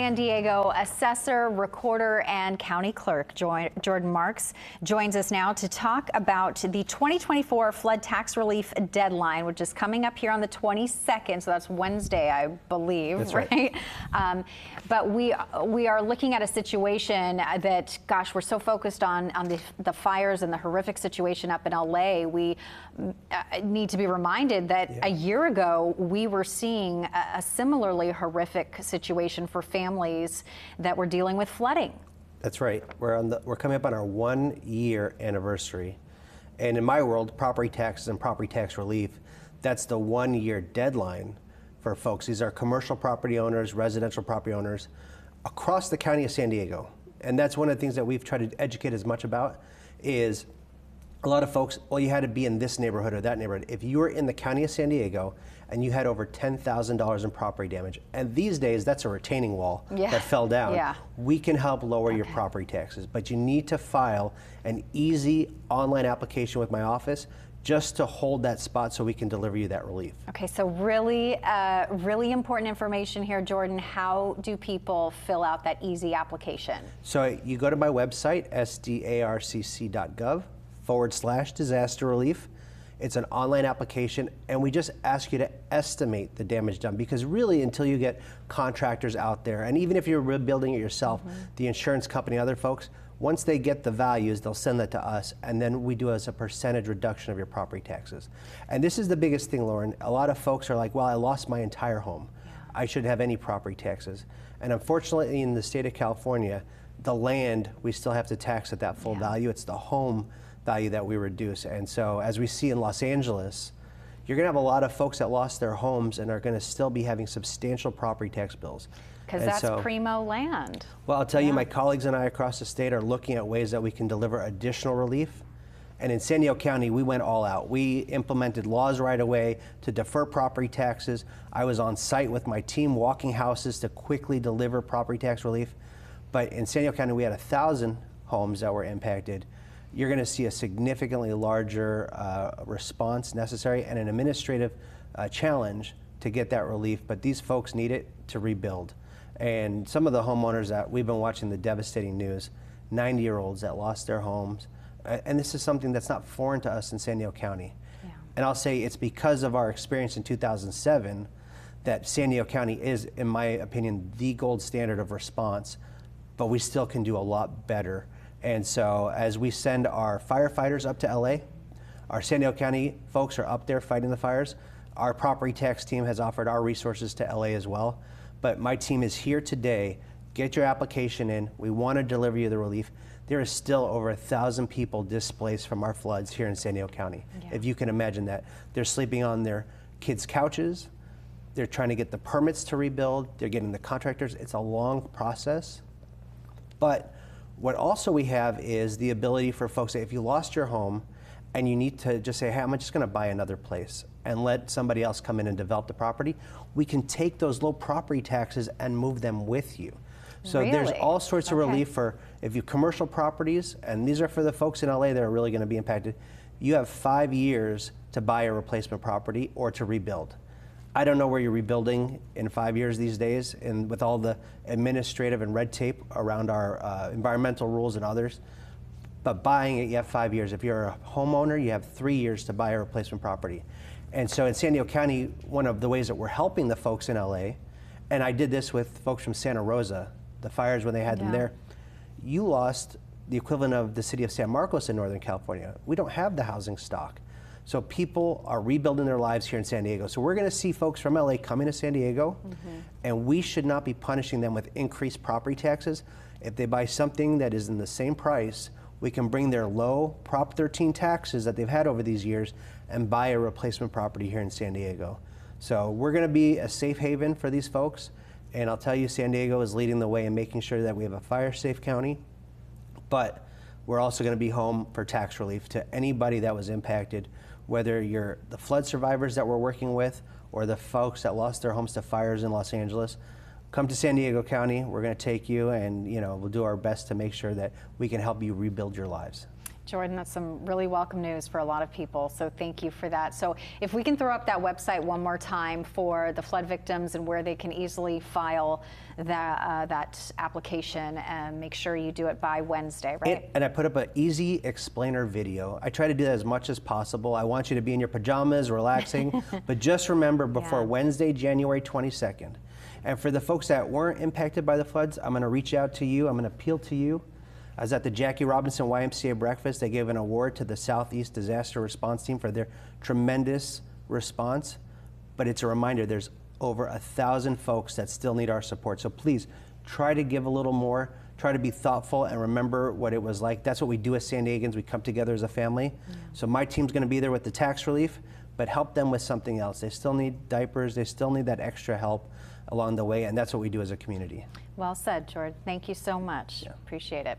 San Diego Assessor, Recorder, and County Clerk Jordan Marks joins us now to talk about the 2024 flood tax relief deadline, which is coming up here on the 22nd. So that's Wednesday, I believe. That's right. But we are looking at a situation that, gosh, we're so focused on the fires and the horrific situation up in LA. We need to be reminded that a year ago we were seeing a similarly horrific situation for families that were dealing with flooding. That's right. We're coming up on our 1-year anniversary, and in my world, property taxes and property tax relief, that's the 1-year deadline for folks. These are commercial property owners, residential property owners across the county of San Diego, and that's one of the things that we've tried to educate as much about. Is a lot of folks, well, you had to be in this neighborhood or that neighborhood. If you were in the county of San Diego and you had over $10,000 in property damage, and these days that's a retaining wall that fell down, we can help lower your property taxes. But you need to file an easy online application with my office just to hold that spot so we can deliver you that relief. Okay, so really important information here, Jordan. How do people fill out that easy application? So you go to my website, sdarcc.gov/disaster relief. It's an online application, and we just ask you to estimate the damage done, because really until you get contractors out there, and even if you're rebuilding it yourself, the insurance company, other folks, once they get the values, they'll send that to us, and then we do as a percentage reduction of your property taxes. And this is the biggest thing, Lauren. A lot of folks are like, well, I lost my entire home. I shouldn't have any property taxes. And unfortunately, in the state of California, the land, we still have to tax at that full value. It's the home value that we reduce. And so as we see in Los Angeles, you're going to have a lot of folks that lost their homes and are going to still be having substantial property tax bills. Because that's primo land. Well, I'll tell you, my colleagues and I across the state are looking at ways that we can deliver additional relief. And in San Diego County, we went all out. We implemented laws right away to defer property taxes. I was on site with my team walking houses to quickly deliver property tax relief. But in San Diego County, we had 1,000 homes that were impacted. You're going to see a significantly larger response necessary and an administrative challenge to get that relief. But these folks need it to rebuild. And some of the homeowners that we've been watching the devastating news, 90-year-olds that lost their homes. And this is something that's not foreign to us in San Diego County. And I'll say it's because of our experience in 2007 that San Diego County is, in my opinion, the gold standard of response, but we still can do a lot better. And so as we send our firefighters up to LA, our San Diego County folks are up there fighting the fires. Our property tax team has offered our resources to LA as well. But my team is here today. Get your application in. We want to deliver you the relief. There is still over 1,000 people displaced from our floods here in San Diego County. If you can imagine that. They're sleeping on their kids' couches. They're trying to get the permits to rebuild. They're getting the contractors. It's a long process. But what also we have is the ability for folks, if you lost your home and you need to just say, hey, I'm just going to buy another place and let somebody else come in and develop the property, we can take those low property taxes and move them with you. So there's all sorts of relief for if you commercial properties, and these are for the folks in LA that are really going to be impacted. You have 5 years to buy a replacement property or to rebuild. I don't know where you're rebuilding in 5 years these days, and with all the administrative and red tape around our environmental rules and others. But buying it, you have 5 years. If you're a homeowner, you have 3 years to buy a replacement property. And so in San Diego County, one of the ways that we're helping the folks in LA, and I did this with folks from Santa Rosa, the fires when they had them there, you lost the equivalent of the city of San Marcos in Northern California. We don't have the housing stock. So people are rebuilding their lives here in San Diego. So we're going to see folks from LA coming to San Diego, and we should not be punishing them with increased property taxes. If they buy something that is in the same price, we can bring their low Prop 13 taxes that they've had over these years and buy a replacement property here in San Diego. So we're going to be a safe haven for these folks. And I'll tell you, San Diego is leading the way in making sure that we have a fire-safe county. But we're also going to be home for tax relief to anybody that was impacted, whether you're the flood survivors that we're working with or the folks that lost their homes to fires in Los Angeles. Come to San Diego County. We're going to take you, and we'll do our best to make sure that we can help you rebuild your lives. Jordan, that's some really welcome news for a lot of people, so thank you for that. So if we can throw up that website one more time for the flood victims and where they can easily file that application, and make sure you do it by Wednesday, right? And I put up an easy explainer video. I try to do that as much as possible. I want you to be in your pajamas, relaxing, but just remember before Wednesday, January 22nd. And for the folks that weren't impacted by the floods, I'm going to reach out to you. I'm going to appeal to you. I was at the Jackie Robinson YMCA breakfast. They gave an award to the Southeast Disaster Response Team for their tremendous response. But it's a reminder, there's over 1,000 folks that still need our support. So please try to give a little more, try to be thoughtful, and remember what it was like. That's what we do as San Diegans. We come together as a family. So my team's going to be there with the tax relief, but help them with something else. They still need diapers. They still need that extra help along the way, and that's what we do as a community. Well said, Jordan. Thank you so much. Appreciate it.